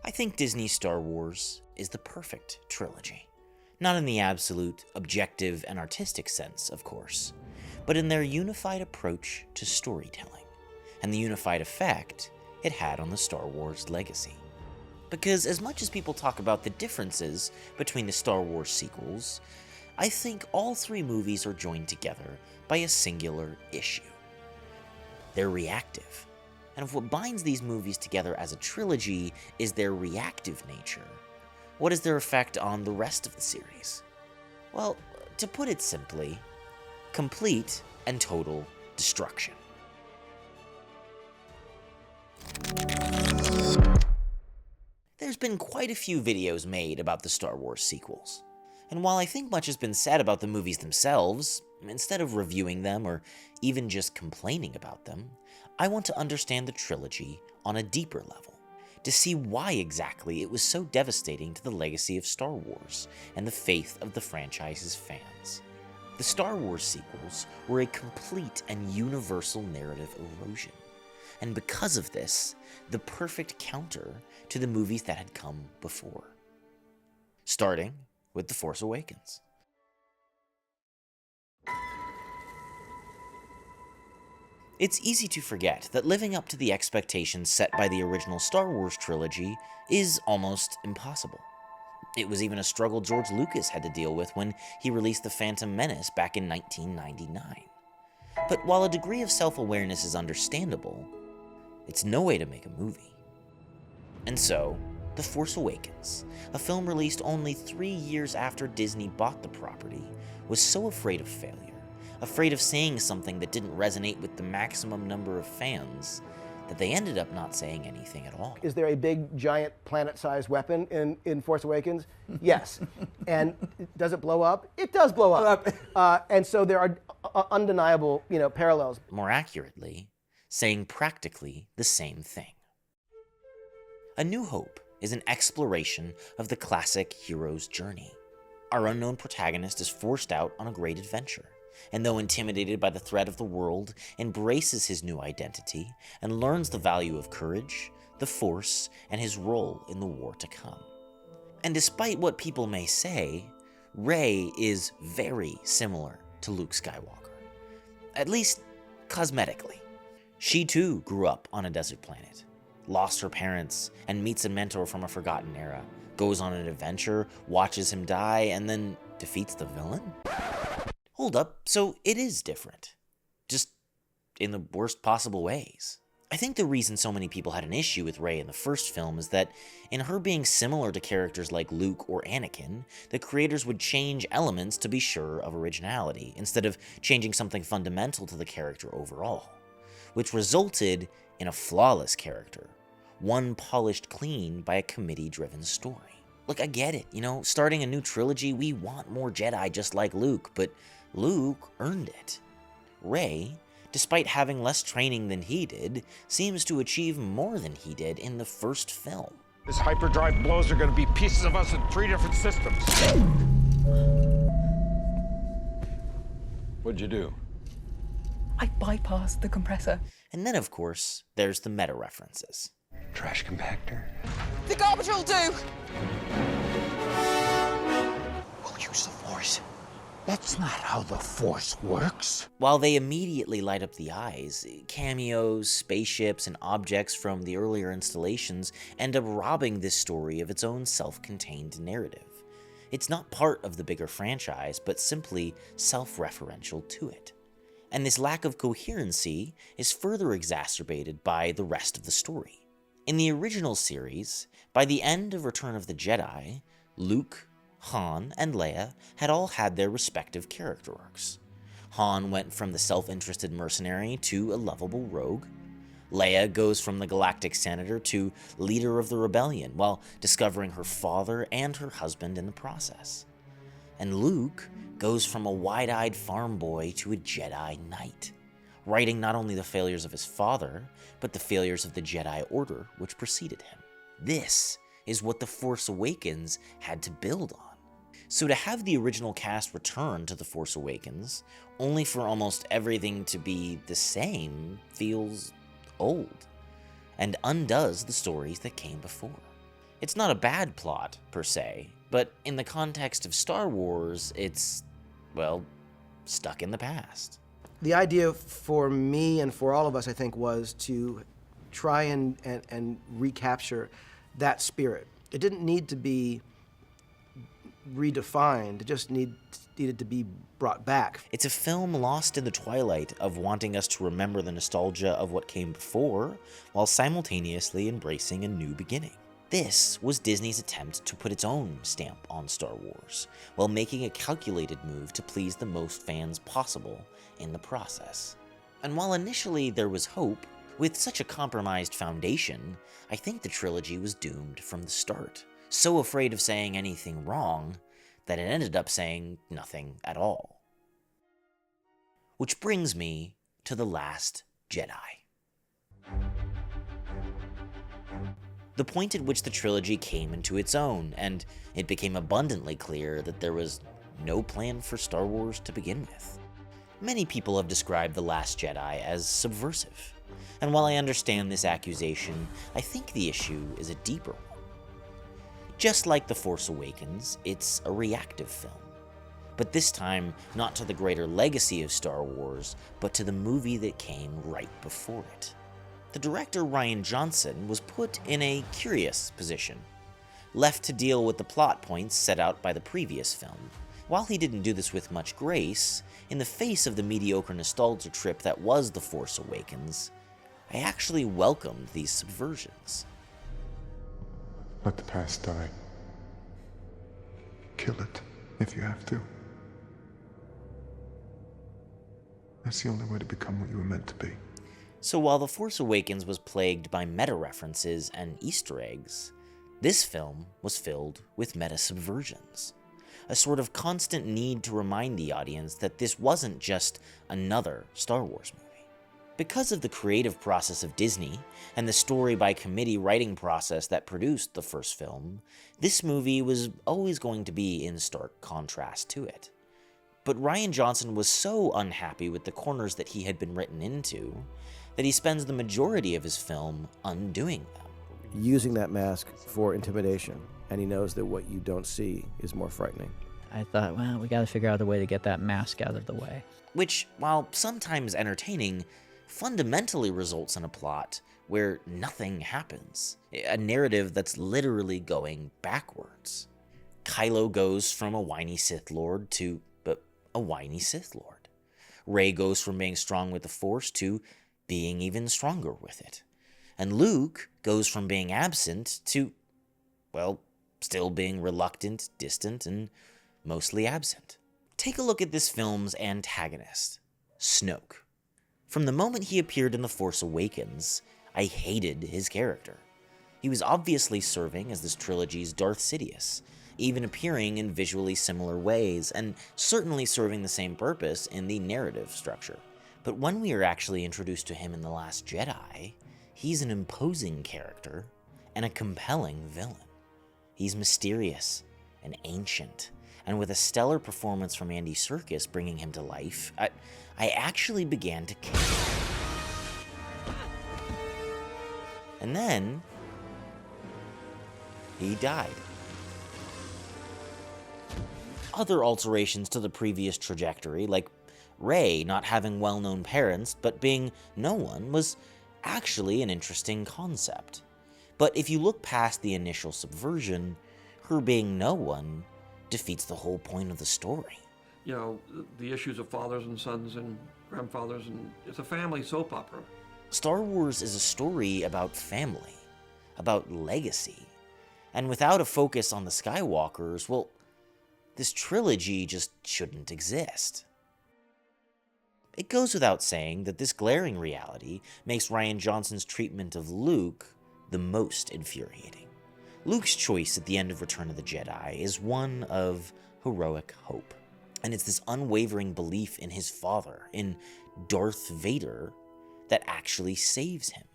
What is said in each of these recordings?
I think Disney's Star Wars is the perfect trilogy. Not in the absolute, objective, and artistic sense, of course, but in their unified approach to storytelling, and the unified effect it had on the Star Wars legacy. Because as much as people talk about the differences between the Star Wars sequels, I think all three movies are joined together by a singular issue. They're reactive. And if what binds these movies together as a trilogy is their reactive nature, what is their effect on the rest of the series? Well, to put it simply, complete and total destruction. There's been quite a few videos made about the Star Wars sequels. And while I think much has been said about the movies themselves, instead of reviewing them or even just complaining about them, I want to understand the trilogy on a deeper level, to see why exactly it was so devastating to the legacy of Star Wars and the faith of the franchise's fans. The Star Wars sequels were a complete and universal narrative erosion, and because of this, the perfect counter to the movies that had come before. Starting with The Force Awakens. It's easy to forget that living up to the expectations set by the original Star Wars trilogy is almost impossible. It was even a struggle George Lucas had to deal with when he released The Phantom Menace back in 1999. But while a degree of self-awareness is understandable, it's no way to make a movie. And so, The Force Awakens, a film released only 3 years after Disney bought the property, was so afraid of failure, afraid of saying something that didn't resonate with the maximum number of fans, that they ended up not saying anything at all. Is there a big, giant, planet-sized weapon in Force Awakens? Yes. And does it blow up? It does blow up. And so there are undeniable, parallels. More accurately, saying practically the same thing. A New Hope is an exploration of the classic hero's journey. Our unknown protagonist is forced out on a great adventure, and though intimidated by the threat of the world, embraces his new identity and learns the value of courage, the Force, and his role in the war to come. And despite what people may say, Rey is very similar to Luke Skywalker, at least cosmetically. She too grew up on a desert planet, lost her parents, and meets a mentor from a forgotten era, goes on an adventure, watches him die, and then defeats the villain? Hold up, so it is different. Just in the worst possible ways. I think the reason so many people had an issue with Rey in the first film is that in her being similar to characters like Luke or Anakin, the creators would change elements to be sure of originality, instead of changing something fundamental to the character overall, which resulted in a flawless character, one polished clean by a committee-driven story. Look, I get it, starting a new trilogy, we want more Jedi just like Luke, but Luke earned it. Rey, despite having less training than he did, seems to achieve more than he did in the first film. This hyperdrive blows are going to be pieces of us in 3 different systems. What'd you do? I bypassed the compressor. And then, of course, there's the meta references. Trash compactor. The garbage will do! We'll use the Force. That's not how the Force works. While they immediately light up the eyes, cameos, spaceships, and objects from the earlier installations end up robbing this story of its own self-contained narrative. It's not part of the bigger franchise, but simply self-referential to it. And this lack of coherency is further exacerbated by the rest of the story. In the original series, by the end of Return of the Jedi, Luke, Han, and Leia had all had their respective character arcs. Han went from the self-interested mercenary to a lovable rogue. Leia goes from the galactic senator to leader of the rebellion, while discovering her father and her husband in the process. And Luke goes from a wide-eyed farm boy to a Jedi Knight, writing not only the failures of his father, but the failures of the Jedi Order which preceded him. This is what The Force Awakens had to build on. So to have the original cast return to The Force Awakens, only for almost everything to be the same, feels old, and undoes the stories that came before. It's not a bad plot, per se, but in the context of Star Wars, it's, well, stuck in the past. The idea for me and for all of us, I think, was to try and recapture that spirit. It didn't need to be redefined, it just needed to be brought back. It's a film lost in the twilight of wanting us to remember the nostalgia of what came before, while simultaneously embracing a new beginning. This was Disney's attempt to put its own stamp on Star Wars, while making a calculated move to please the most fans possible in the process. And while initially there was hope, with such a compromised foundation, I think the trilogy was doomed from the start, so afraid of saying anything wrong that it ended up saying nothing at all. Which brings me to The Last Jedi. The point at which the trilogy came into its own, and it became abundantly clear that there was no plan for Star Wars to begin with. Many people have described The Last Jedi as subversive, and while I understand this accusation, I think the issue is a deeper one. Just like The Force Awakens, it's a reactive film, but this time not to the greater legacy of Star Wars, but to the movie that came right before it. The director Rian Johnson was put in a curious position, left to deal with the plot points set out by the previous film. While he didn't do this with much grace, in the face of the mediocre nostalgia trip that was The Force Awakens, I actually welcomed these subversions. Let the past die. Kill it, if you have to. That's the only way to become what you were meant to be. So while The Force Awakens was plagued by meta-references and Easter eggs, this film was filled with meta-subversions. A sort of constant need to remind the audience that this wasn't just another Star Wars movie. Because of the creative process of Disney, and the story-by-committee writing process that produced the first film, this movie was always going to be in stark contrast to it. But Rian Johnson was so unhappy with the corners that he had been written into, that he spends the majority of his film undoing them. Using that mask for intimidation, and he knows that what you don't see is more frightening. I thought, well, we gotta figure out a way to get that mask out of the way. Which, while sometimes entertaining, fundamentally results in a plot where nothing happens. A narrative that's literally going backwards. Kylo goes from a whiny Sith Lord to a whiny Sith Lord. Rey goes from being strong with the Force to being even stronger with it. And Luke goes from being absent to, well, still being reluctant, distant, and mostly absent. Take a look at this film's antagonist, Snoke. From the moment he appeared in The Force Awakens, I hated his character. He was obviously serving as this trilogy's Darth Sidious, even appearing in visually similar ways, and certainly serving the same purpose in the narrative structure. But when we are actually introduced to him in The Last Jedi, he's an imposing character and a compelling villain. He's mysterious and ancient, and with a stellar performance from Andy Serkis bringing him to life, I actually began to care. And then, he died. Other alterations to the previous trajectory, like Rey not having well-known parents but being no one, was actually an interesting concept. But if you look past the initial subversion, her being no one defeats the whole point of the story. You know, the issues of fathers and sons and grandfathers, and it's a family soap opera. Star Wars is a story about family, about legacy, and without a focus on the Skywalkers, well, this trilogy just shouldn't exist. It goes without saying that this glaring reality makes Rian Johnson's treatment of Luke the most infuriating. Luke's choice at the end of Return of the Jedi is one of heroic hope, and it's this unwavering belief in his father, in Darth Vader, that actually saves him,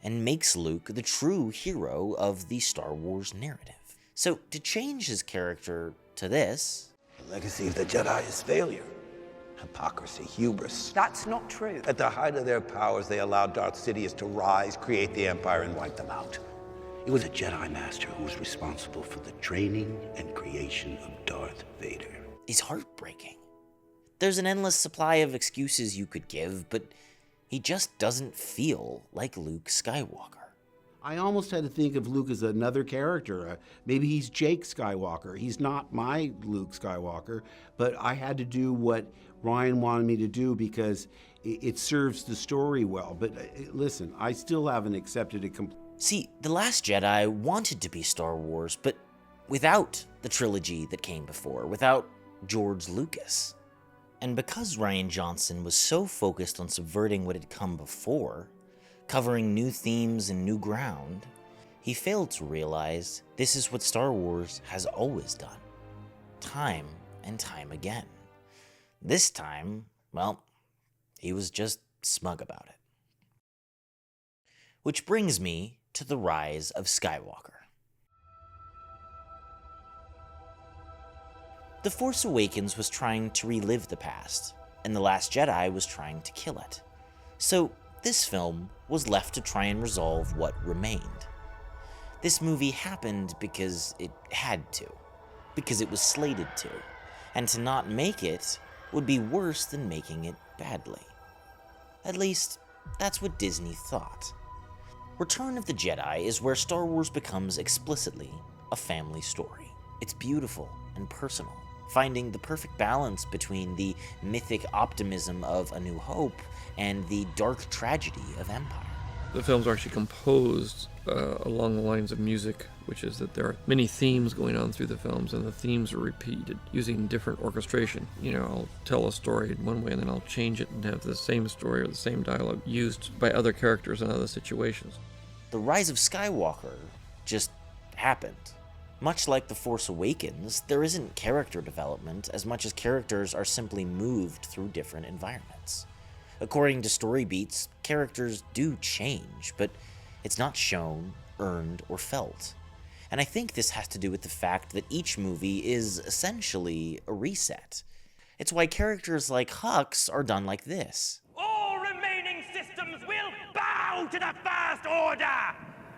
and makes Luke the true hero of the Star Wars narrative. So to change his character to this... The legacy of the Jedi is failure, hypocrisy, hubris. That's not true. At the height of their powers, they allowed Darth Sidious to rise, create the Empire, and wipe them out. He was a Jedi Master who was responsible for the training and creation of Darth Vader. Is heartbreaking. There's an endless supply of excuses you could give, but he just doesn't feel like Luke Skywalker. I almost had to think of Luke as another character. Maybe he's Jake Skywalker. He's not my Luke Skywalker, but I had to do what Ryan wanted me to do because it serves the story well. But listen, I still haven't accepted it completely. See, The Last Jedi wanted to be Star Wars, but without the trilogy that came before, without George Lucas. And because Rian Johnson was so focused on subverting what had come before, covering new themes and new ground, he failed to realize this is what Star Wars has always done, time and time again. This time, well, he was just smug about it. Which brings me to the Rise of Skywalker. The Force Awakens was trying to relive the past, and The Last Jedi was trying to kill it. So this film was left to try and resolve what remained. This movie happened because it had to, because it was slated to, and to not make it would be worse than making it badly. At least, that's what Disney thought. Return of the Jedi is where Star Wars becomes explicitly a family story. It's beautiful and personal, finding the perfect balance between the mythic optimism of A New Hope and the dark tragedy of Empire. The films are actually composed along the lines of music, which is that there are many themes going on through the films, and the themes are repeated using different orchestration. You know, I'll tell a story in one way, and then I'll change it and have the same story or the same dialogue used by other characters in other situations. The Rise of Skywalker just happened. Much like The Force Awakens, there isn't character development as much as characters are simply moved through different environments. According to story beats, characters do change, but it's not shown, earned, or felt. And I think this has to do with the fact that each movie is essentially a reset. It's why characters like Hux are done like this. All remaining systems will bow to the First Order,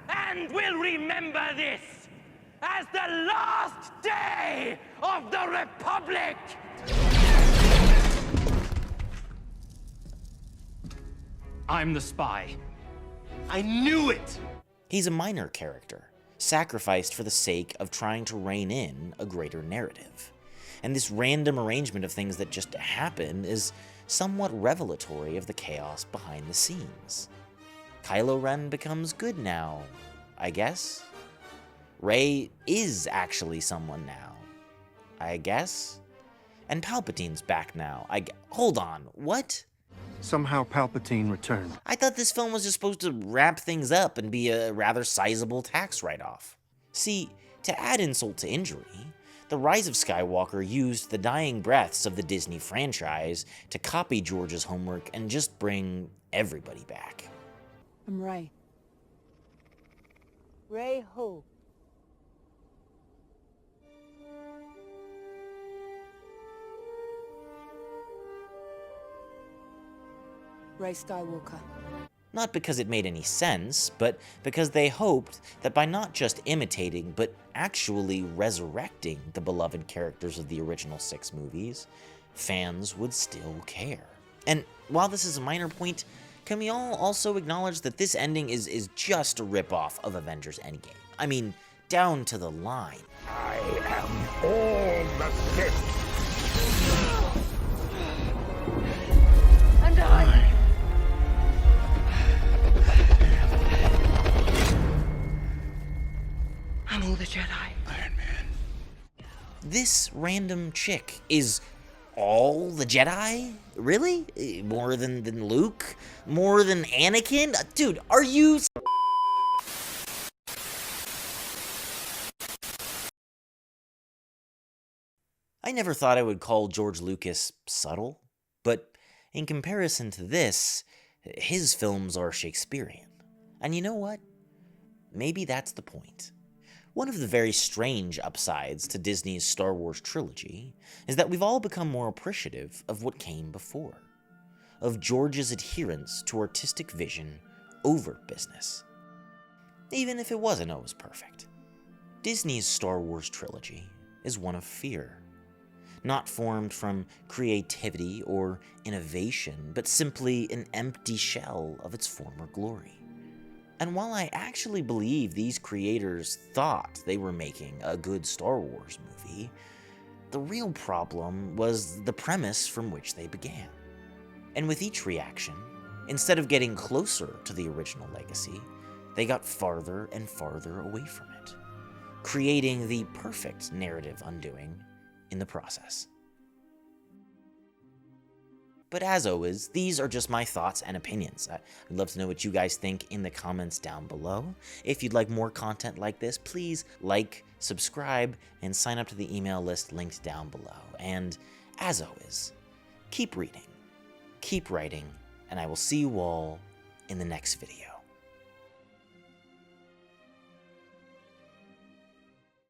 and will remember this as the last day of the Republic! I'm the spy. I knew it! He's a minor character, sacrificed for the sake of trying to rein in a greater narrative. And this random arrangement of things that just happen is somewhat revelatory of the chaos behind the scenes. Kylo Renn becomes good now, I guess. Rey is actually someone now, I guess. And Palpatine's back now, Hold on, what? Somehow Palpatine returned. I thought this film was just supposed to wrap things up and be a rather sizable tax write-off. See, to add insult to injury, The Rise of Skywalker used the dying breaths of the Disney franchise to copy George's homework and just bring everybody back. I'm Rey. Rey who? Rey Skywalker. Not because it made any sense, but because they hoped that by not just imitating, but actually resurrecting the beloved characters of the original 6 movies, fans would still care. And while this is a minor point, can we all also acknowledge that this ending is just a ripoff of Avengers Endgame? I mean, down to the line. I am all the Sith. And I... I'm all the Jedi. Iron Man. This random chick is all the Jedi? Really? More than Luke? More than Anakin? Dude, are you... I never thought I would call George Lucas subtle, but in comparison to this, his films are Shakespearean. And you know what? Maybe that's the point. One of the very strange upsides to Disney's Star Wars trilogy is that we've all become more appreciative of what came before, of George's adherence to artistic vision over business. even if it wasn't always perfect. Disney's Star Wars trilogy is one of fear, not formed from creativity or innovation, but simply an empty shell of its former glory. And while I actually believe these creators thought they were making a good Star Wars movie, the real problem was the premise from which they began. And with each reaction, instead of getting closer to the original legacy, they got farther and farther away from it, creating the perfect narrative undoing in the process. But as always, these are just my thoughts and opinions. I'd love to know what you guys think in the comments down below. If you'd like more content like this, please like, subscribe, and sign up to the email list linked down below. And as always, keep reading, keep writing, and I will see you all in the next video.